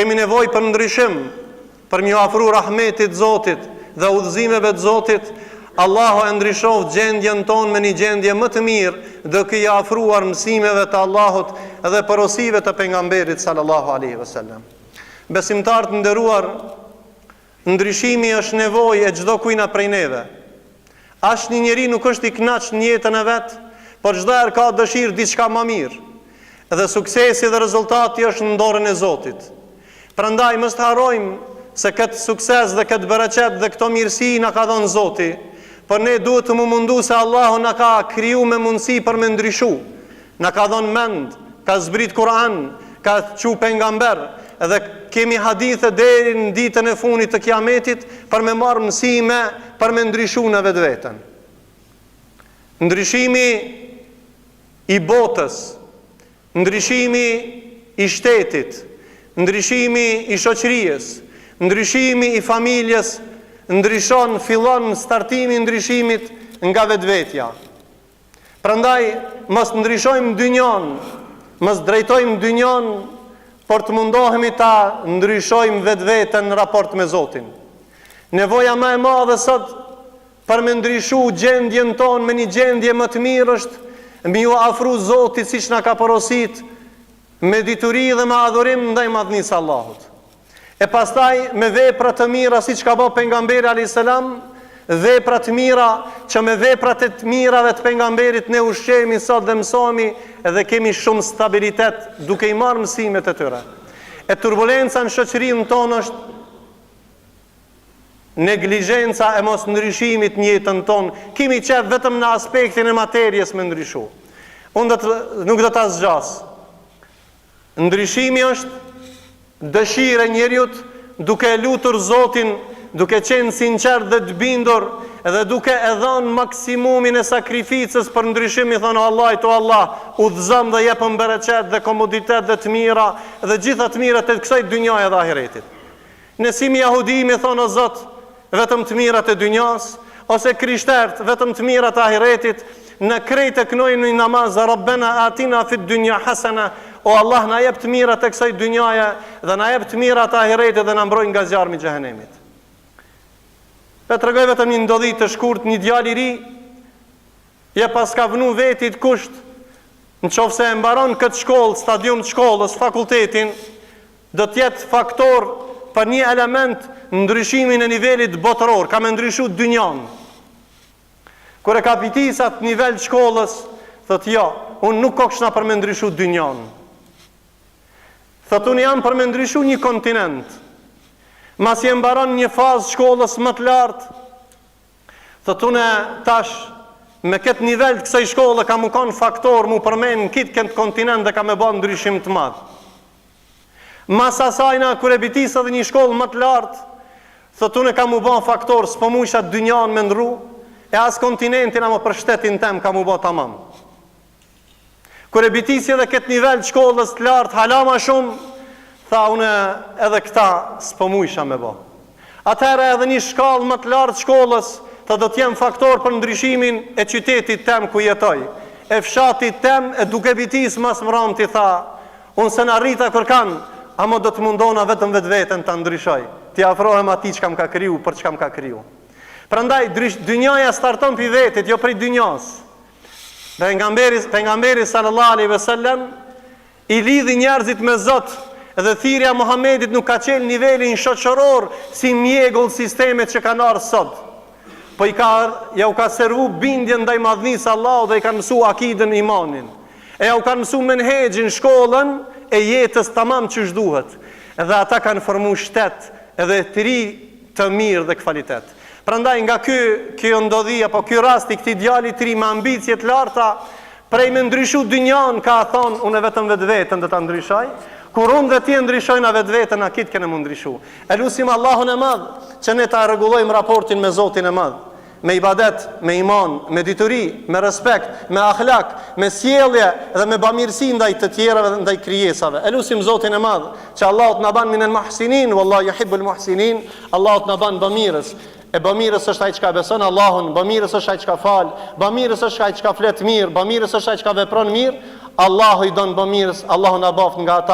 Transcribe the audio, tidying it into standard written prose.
Kemi nevojë për ndryshim, për m'ju afru rahmetit Zotit dhe udhëzimeve të Zotit. Allahu e ndryshov gjendjen tonë me një gjendje më të mirë, duke i afruar mësimeve të Allahut dhe porosive të pejgamberit sallallahu alaihi wasallam. Besimtar të nderuar, ndryshimi është nevojë e çdo kujna prej neve. Asnjë njeri nuk është i kënaqur në jetën e vet, por çdo herë ka dëshirë diçka më mirë. Dhe suksesi dhe rezultati është në dorën e Zotit. Prandaj mos të harrojmë se këtë sukses dhe këtë bereqet dhe këto mirësi na ka dhënë Zoti, por ne duhet të mundu se Allahu na ka kriju me mundësi për me ndryshu. Na ka dhënë mend, ka zbrit Kur'an, ka qu pejgamber, edhe kemi hadithe deri në ditën e fundit të kiametit për me marrë mësime, për me ndryshu në vetveten. Ndryshimi i botës, ndryshimi i shtetit, ndryshimi i shoqërisë, ndryshimi i familjes, fillon startimi i ndryshimit nga vetvetja. Prandaj mos ndryshojmë dynjon, mos drejtojmë dynjon, por të mundohemi ta ndryshojmë vetveten në raport me Zotin. Nevoja më e madhe sot për me ndryshu gjendjen tonë me një gjendje më të mirë është me ju afru Zotit siç na ka porosit, me dituri dhe me adhurim ndaj madhnisë Allahut. E pastaj me vepra të mira siç ka bërë pejgamberi alayhis salam, vepra të mira që me veprat e të mirave të pejgamberit ne ushqehemi sot dhe mësohemi dhe kemi shumë stabilitet duke i marrë mësimet e tyre. E turbulenca në shoqërinë tonë është neglizhenca e mos ndryshimit në jetën tonë. Kemi qef vetëm në aspektin e materjes me ndryshu. Nuk do ta zgjas. Ndryshimi është dëshira e njeriut duke lutur Zotin, duke qenë sinqert dhe të bindur, edhe duke e dhënë maksimumin e sakrificës për ndryshim. I thonë Allahit, o Allah, udhëzom dhe jepëm bereqet dhe komoditet dhe të mira dhe gjitha të mirat e kësaj dynjaje dhe ahiretit. Nësimi jahudimi thonë o Zot, vetëm të mirat e dynjas, ose krishtert, vetëm të mirat e ahiretit. Në krejt e kënojnë një namaz, Rabbena atina fit dynja hasana, o Allah na jep të mirat e kësaj dynjaje dhe na jep të mirat e ahiretit dhe na mbroj nga zjarmi i xhehenemit. Pe tregoj vetëm një ndodhi të shkurt, një djalë i ri, je pas ka vënë vetit kusht, nëse e mbaron këtë shkollë, stadium të shkollës, fakultetin, do të jetë faktor për një element ndryshimin e nivelit botëror, ka me ndryshu dynjan. Kur e ka pitisat nivel të shkollës, thotë jo, unë nuk kokshna për me ndryshu dynjan. Thotë unë jam për me ndryshu një kontinent. Mas je mbaron një fazë shkollës më të lartë, thotë unë tash me këtë nivel të kësaj shkollë ka më konë faktor mu përmen në këtë kontinent dhe ka me bën ndryshim të madhë. Mas asajna kër e bitisa dhe një shkollë më të lartë, thotë unë ka më bën faktor s'po mu isha dynjan me ndru, e as kontinentin ama për shtetin tem ka më bën tamam. Kër e bitisi edhe këtë nivel të shkollës të lartë hala ma shumë, tha unë edhe këta s'po mu isha me bo. Atëherë edhe një shkallë më të lartë shkollës, tha do t'jem faktor për ndryshimin e qytetit tem ku jetoj, e fshatit tem, e duke bitis mas mëram t'i tha, unë se në rrita kërkan, ama do të mundona vetëm vetveten të ndryshoj, t'i afrohem ati që kam ka kriju, për që kam ka kriju. Prandaj, dynjaja starton për vetit, jo për dynjas. Pejgamberi sallallahu alaihi wasallam i lidhi njerëzit me Zot, dhe thirrja Muhamedit nuk ka qenë nivelin shoqëror si mjegull sistemet që kanë ardhur sot. Po ja u ka servu bindjen ndaj madhnisë Allahut dhe i kanë mësu akidën, imanin. E ja u kanë mësu menhexhin, shkollën e jetës tamam që duhet. Edhe ata kanë formu shtet edhe të ri të mirë dhe kvalitet. Prandaj nga kjo ndodhi apo ky rast i këtij djalit të ri me ambicie të larta, prej me ndryshu dynjan, ka thonë unë vetëm vetveten do ta ndryshoj. Kur unë dhe ti ndryshojna vetveten, akit kene më ndryshu. E lusim Allahun e madh që ne ta rregullojmë raportin me Zotin e madh, me ibadet, me iman, me dituri, me respekt, me akhlak, me sjellje dhe me bamirësi ndaj të tjerave dhe ndaj krijesave. E lusim Zotin e madh që Allahu na ban minel muhsinin, wallahu yuhibbul muhsinin. Allahu na ban bamirës. E bamirës është ai që ka beson Allahun, bamirës është ai që ka fal, bamirës është ai që ka flet mirë, bamirës është ai që ka vepron mirë. Allahu i don bamirës, Allahu na boft nga ata